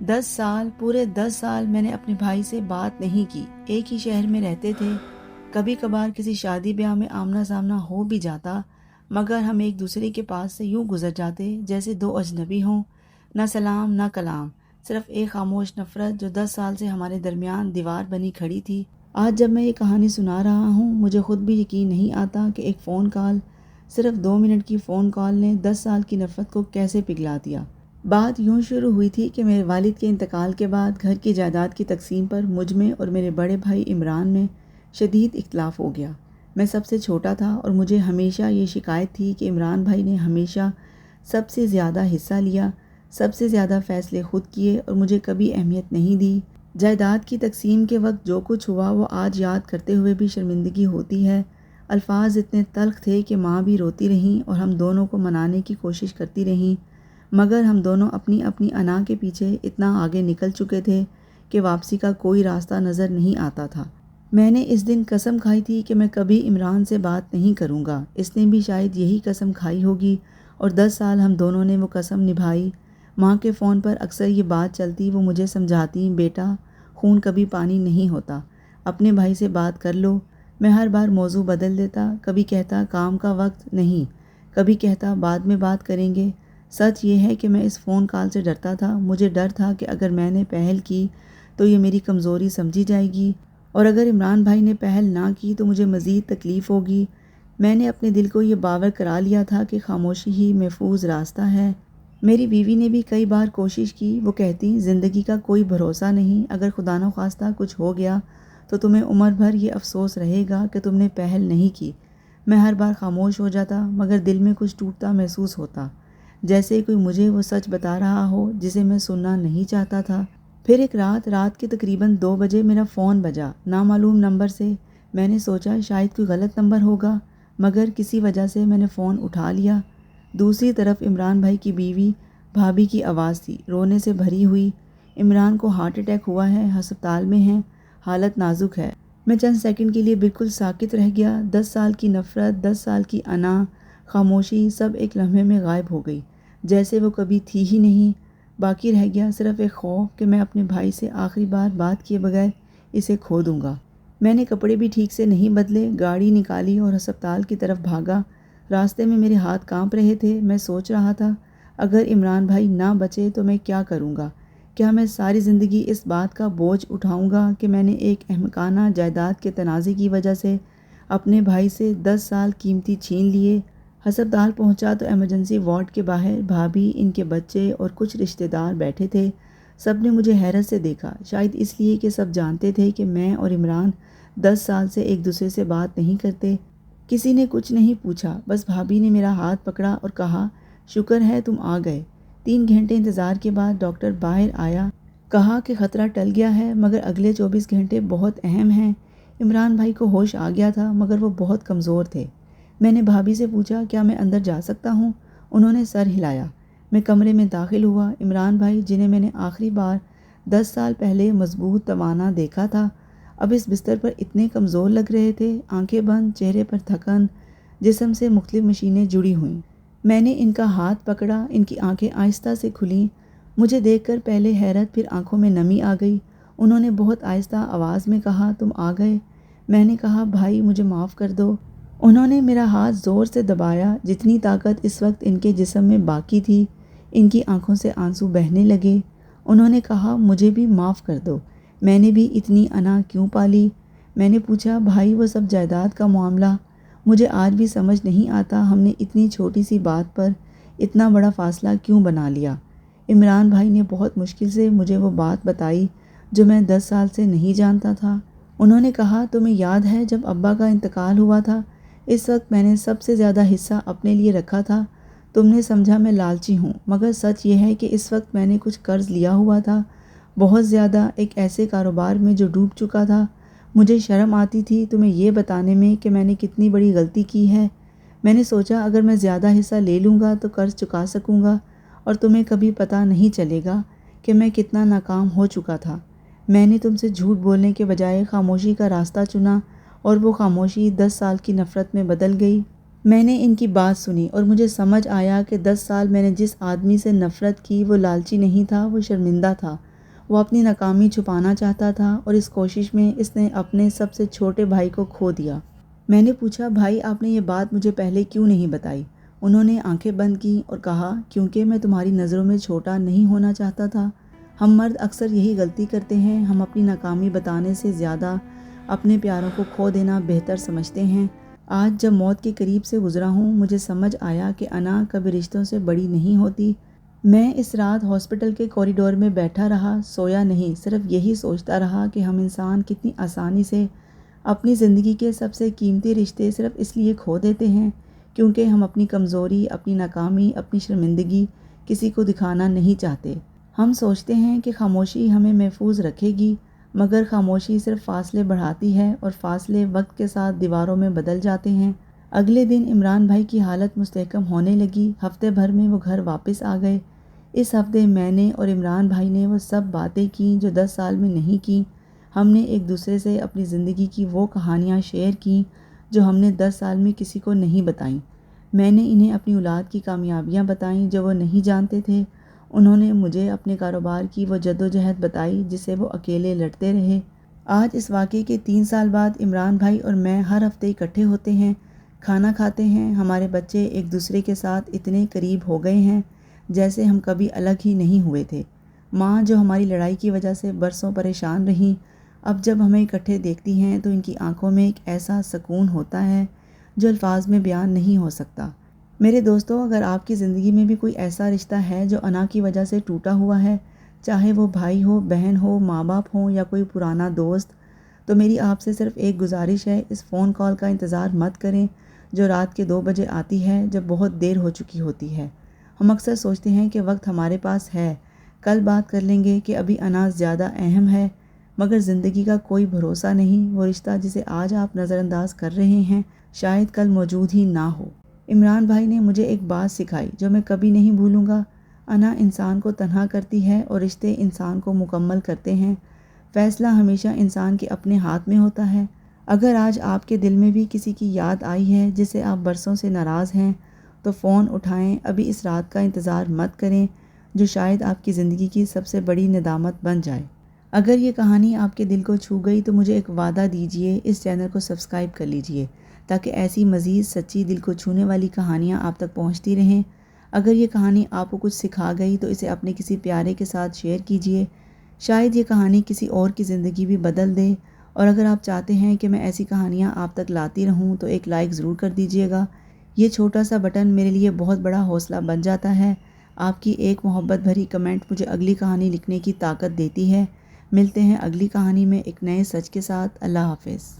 10 سال، پورے 10 سال میں نے اپنے بھائی سے بات نہیں کی۔ ایک ہی شہر میں رہتے تھے، کبھی کبھار کسی شادی بیاہ میں آمنا سامنا ہو بھی جاتا، مگر ہم ایک دوسرے کے پاس سے یوں گزر جاتے جیسے دو اجنبی ہوں، نہ سلام نہ کلام، صرف ایک خاموش نفرت جو 10 سال سے ہمارے درمیان دیوار بنی کھڑی تھی۔ آج جب میں یہ کہانی سنا رہا ہوں، مجھے خود بھی یقین نہیں آتا کہ ایک فون کال، صرف 2 منٹ کی فون کال نے 10 سال کی نفرت کو کیسے پگھلا دیا۔ بات یوں شروع ہوئی تھی کہ میرے والد کے انتقال کے بعد گھر کی جائیداد کی تقسیم پر مجھ میں اور میرے بڑے بھائی عمران میں شدید اختلاف ہو گیا۔ میں سب سے چھوٹا تھا اور مجھے ہمیشہ یہ شکایت تھی کہ عمران بھائی نے ہمیشہ سب سے زیادہ حصہ لیا، سب سے زیادہ فیصلے خود کیے اور مجھے کبھی اہمیت نہیں دی۔ جائیداد کی تقسیم کے وقت جو کچھ ہوا وہ آج یاد کرتے ہوئے بھی شرمندگی ہوتی ہے۔ الفاظ اتنے تلخ تھے کہ ماں بھی روتی رہیں اور ہم دونوں کو منانے کی کوشش کرتی رہیں، مگر ہم دونوں اپنی اپنی انا کے پیچھے اتنا آگے نکل چکے تھے کہ واپسی کا کوئی راستہ نظر نہیں آتا تھا۔ میں نے اس دن قسم کھائی تھی کہ میں کبھی عمران سے بات نہیں کروں گا۔ اس نے بھی شاید یہی قسم کھائی ہوگی اور 10 سال ہم دونوں نے وہ قسم نبھائی۔ ماں کے فون پر اکثر یہ بات چلتی، وہ مجھے سمجھاتی، بیٹا خون کبھی پانی نہیں ہوتا، اپنے بھائی سے بات کر لو۔ میں ہر بار موضوع بدل دیتا، کبھی کہتا کام کا وقت نہیں، کبھی کہتا بعد میں بات کریں گے۔ سچ یہ ہے کہ میں اس فون کال سے ڈرتا تھا۔ مجھے ڈر تھا کہ اگر میں نے پہل کی تو یہ میری کمزوری سمجھی جائے گی، اور اگر عمران بھائی نے پہل نہ کی تو مجھے مزید تکلیف ہوگی۔ میں نے اپنے دل کو یہ باور کرا لیا تھا کہ خاموشی ہی محفوظ راستہ ہے۔ میری بیوی نے بھی کئی بار کوشش کی، وہ کہتی زندگی کا کوئی بھروسہ نہیں، اگر خدا نخواستہ کچھ ہو گیا تو تمہیں عمر بھر یہ افسوس رہے گا کہ تم نے پہل نہیں کی۔ میں ہر بار خاموش ہو جاتا، مگر دل میں کچھ ٹوٹتا محسوس ہوتا، جیسے کوئی مجھے وہ سچ بتا رہا ہو جسے میں سننا نہیں چاہتا تھا۔ پھر ایک رات کے تقریباً 2 بجے میرا فون بجا، نامعلوم نمبر سے۔ میں نے سوچا شاید کوئی غلط نمبر ہوگا، مگر کسی وجہ سے میں نے فون اٹھا لیا۔ دوسری طرف عمران بھائی کی بیوی بھابھی کی آواز تھی، رونے سے بھری ہوئی۔ عمران کو ہارٹ اٹیک ہوا ہے، ہسپتال میں ہیں، حالت نازک ہے۔ میں چند سیکنڈ کے لیے بالکل ساکت رہ گیا۔ 10 سال کی نفرت، 10 سال کی انا، خاموشی، سب ایک لمحے میں غائب ہو گئی، جیسے وہ کبھی تھی ہی نہیں۔ باقی رہ گیا صرف ایک خوف کہ میں اپنے بھائی سے آخری بار بات کیے بغیر اسے کھو دوں گا۔ میں نے کپڑے بھی ٹھیک سے نہیں بدلے، گاڑی نکالی اور ہسپتال کی طرف بھاگا۔ راستے میں میرے ہاتھ کانپ رہے تھے۔ میں سوچ رہا تھا اگر عمران بھائی نہ بچے تو میں کیا کروں گا؟ کیا میں ساری زندگی اس بات کا بوجھ اٹھاؤں گا کہ میں نے ایک احمقانہ جائیداد کے تنازع کی وجہ سے اپنے بھائی سے 10 سال قیمتی چھین لیے؟ ہسپتال پہنچا تو ایمرجنسی وارڈ کے باہر بھابھی، ان کے بچے اور کچھ رشتہ دار بیٹھے تھے۔ سب نے مجھے حیرت سے دیکھا، شاید اس لیے کہ سب جانتے تھے کہ میں اور عمران 10 سال سے ایک دوسرے سے بات نہیں کرتے۔ کسی نے کچھ نہیں پوچھا، بس بھابھی نے میرا ہاتھ پکڑا اور کہا شکر ہے تم آ گئے۔ 3 گھنٹے انتظار کے بعد ڈاکٹر باہر آیا، کہا کہ خطرہ ٹل گیا ہے، مگر اگلے 24 گھنٹے بہت اہم ہیں۔ عمران بھائی کو ہوش آ گیا تھا، مگر وہ بہت کمزور تھے۔ میں نے بھابھی سے پوچھا کیا میں اندر جا سکتا ہوں؟ انہوں نے سر ہلایا۔ میں کمرے میں داخل ہوا۔ عمران بھائی جنہیں میں نے آخری بار 10 سال پہلے مضبوط توانا دیکھا تھا، اب اس بستر پر اتنے کمزور لگ رہے تھے، آنکھیں بند، چہرے پر تھکن، جسم سے مختلف مشینیں جڑی ہوئیں۔ میں نے ان کا ہاتھ پکڑا، ان کی آنکھیں آہستہ سے کھلیں۔ مجھے دیکھ کر پہلے حیرت، پھر آنکھوں میں نمی آ گئی۔ انہوں نے بہت آہستہ آواز میں کہا تم آ گئے۔ میں نے کہا بھائی مجھے معاف کر دو۔ انہوں نے میرا ہاتھ زور سے دبایا، جتنی طاقت اس وقت ان کے جسم میں باقی تھی۔ ان کی آنکھوں سے آنسو بہنے لگے۔ انہوں نے کہا مجھے بھی معاف کر دو، میں نے بھی اتنی انا کیوں پالی؟ میں نے پوچھا بھائی وہ سب جائیداد کا معاملہ؟ مجھے آج بھی سمجھ نہیں آتا ہم نے اتنی چھوٹی سی بات پر اتنا بڑا فاصلہ کیوں بنا لیا۔ عمران بھائی نے بہت مشکل سے مجھے وہ بات بتائی جو میں 10 سال سے نہیں جانتا تھا۔ انہوں نے کہا تمہیں یاد ہے جب ابا کا انتقال ہوا تھا، اس وقت میں نے سب سے زیادہ حصہ اپنے لیے رکھا تھا۔ تم نے سمجھا میں لالچی ہوں، مگر سچ یہ ہے کہ اس وقت میں نے کچھ قرض لیا ہوا تھا، بہت زیادہ، ایک ایسے کاروبار میں جو ڈوب چکا تھا۔ مجھے شرم آتی تھی تمہیں یہ بتانے میں کہ میں نے کتنی بڑی غلطی کی ہے۔ میں نے سوچا اگر میں زیادہ حصہ لے لوں گا تو قرض چکا سکوں گا اور تمہیں کبھی پتہ نہیں چلے گا کہ میں کتنا ناکام ہو چکا تھا۔ میں نے تم سے جھوٹ بولنے کے بجائے خاموشی کا راستہ چنا اور وہ خاموشی 10 سال کی نفرت میں بدل گئی۔ میں نے ان کی بات سنی اور مجھے سمجھ آیا کہ 10 سال میں نے جس آدمی سے نفرت کی وہ لالچی نہیں تھا، وہ شرمندہ تھا۔ وہ اپنی ناکامی چھپانا چاہتا تھا اور اس کوشش میں اس نے اپنے سب سے چھوٹے بھائی کو کھو دیا۔ میں نے پوچھا، بھائی آپ نے یہ بات مجھے پہلے کیوں نہیں بتائی؟ انہوں نے آنکھیں بند کی اور کہا، کیونکہ میں تمہاری نظروں میں چھوٹا نہیں ہونا چاہتا تھا۔ ہم مرد اکثر یہی غلطی کرتے ہیں، ہم اپنی ناکامی بتانے سے زیادہ اپنے پیاروں کو کھو دینا بہتر سمجھتے ہیں۔ آج جب موت کے قریب سے گزرا ہوں، مجھے سمجھ آیا کہ انا کبھی رشتوں سے بڑی نہیں ہوتی۔ میں اس رات ہاسپٹل کے کوریڈور میں بیٹھا رہا، سویا نہیں، صرف یہی سوچتا رہا کہ ہم انسان کتنی آسانی سے اپنی زندگی کے سب سے قیمتی رشتے صرف اس لیے کھو دیتے ہیں کیونکہ ہم اپنی کمزوری، اپنی ناکامی، اپنی شرمندگی کسی کو دکھانا نہیں چاہتے۔ ہم سوچتے ہیں کہ خاموشی ہمیں محفوظ رکھے گی، مگر خاموشی صرف فاصلے بڑھاتی ہے اور فاصلے وقت کے ساتھ دیواروں میں بدل جاتے ہیں۔ اگلے دن عمران بھائی کی حالت مستحکم ہونے لگی۔ ہفتے بھر میں وہ گھر واپس آ گئے۔ اس ہفتے میں نے اور عمران بھائی نے وہ سب باتیں کیں جو 10 سال میں نہیں کیں۔ ہم نے ایک دوسرے سے اپنی زندگی کی وہ کہانیاں شیئر کیں جو ہم نے 10 سال میں کسی کو نہیں بتائیں۔ میں نے انہیں اپنی اولاد کی کامیابیاں بتائیں جو وہ نہیں جانتے تھے۔ انہوں نے مجھے اپنے کاروبار کی وہ جدوجہد بتائی جسے وہ اکیلے لڑتے رہے۔ آج اس واقعے کے 3 سال بعد عمران بھائی اور میں ہر ہفتے اکٹھے ہوتے ہیں، کھانا کھاتے ہیں۔ ہمارے بچے ایک دوسرے کے ساتھ اتنے قریب ہو گئے ہیں جیسے ہم کبھی الگ ہی نہیں ہوئے تھے۔ ماں جو ہماری لڑائی کی وجہ سے برسوں پریشان رہیں، اب جب ہمیں اکٹھے دیکھتی ہیں تو ان کی آنکھوں میں ایک ایسا سکون ہوتا ہے جو الفاظ میں بیان نہیں ہو سکتا۔ میرے دوستو، اگر آپ کی زندگی میں بھی کوئی ایسا رشتہ ہے جو انا کی وجہ سے ٹوٹا ہوا ہے، چاہے وہ بھائی ہو، بہن ہو، ماں باپ ہوں یا کوئی پرانا دوست، تو میری آپ سے صرف ایک گزارش ہے، اس فون کال کا انتظار مت کریں جو رات کے 2 بجے آتی ہے جب بہت دیر ہو چکی ہوتی ہے۔ ہم اکثر سوچتے ہیں کہ وقت ہمارے پاس ہے، کل بات کر لیں گے، کہ ابھی انا زیادہ اہم ہے، مگر زندگی کا کوئی بھروسہ نہیں۔ وہ رشتہ جسے آج آپ نظر انداز کر رہے ہیں شاید کل موجود ہی نہ ہو۔ عمران بھائی نے مجھے ایک بات سکھائی جو میں کبھی نہیں بھولوں گا، انا انسان کو تنہا کرتی ہے اور رشتے انسان کو مکمل کرتے ہیں۔ فیصلہ ہمیشہ انسان کے اپنے ہاتھ میں ہوتا ہے۔ اگر آج آپ کے دل میں بھی کسی کی یاد آئی ہے جسے آپ برسوں سے ناراض ہیں، تو فون اٹھائیں، ابھی اس رات کا انتظار مت کریں جو شاید آپ کی زندگی کی سب سے بڑی ندامت بن جائے۔ اگر یہ کہانی آپ کے دل کو چھو گئی تو مجھے ایک وعدہ دیجئے، اس چینل کو سبسکرائب کر لیجئے تاکہ ایسی مزید سچی دل کو چھونے والی کہانیاں آپ تک پہنچتی رہیں۔ اگر یہ کہانی آپ کو کچھ سکھا گئی تو اسے اپنے کسی پیارے کے ساتھ شیئر کیجئے، شاید یہ کہانی کسی اور کی زندگی بھی بدل دے۔ اور اگر آپ چاہتے ہیں کہ میں ایسی کہانیاں آپ تک لاتی رہوں تو ایک لائک ضرور کر دیجئے گا۔ یہ چھوٹا سا بٹن میرے لیے بہت بڑا حوصلہ بن جاتا ہے۔ آپ کی ایک محبت بھری کمنٹ مجھے اگلی کہانی لکھنے کی طاقت دیتی ہے۔ ملتے ہیں اگلی کہانی میں ایک نئے سچ کے ساتھ۔ اللہ حافظ۔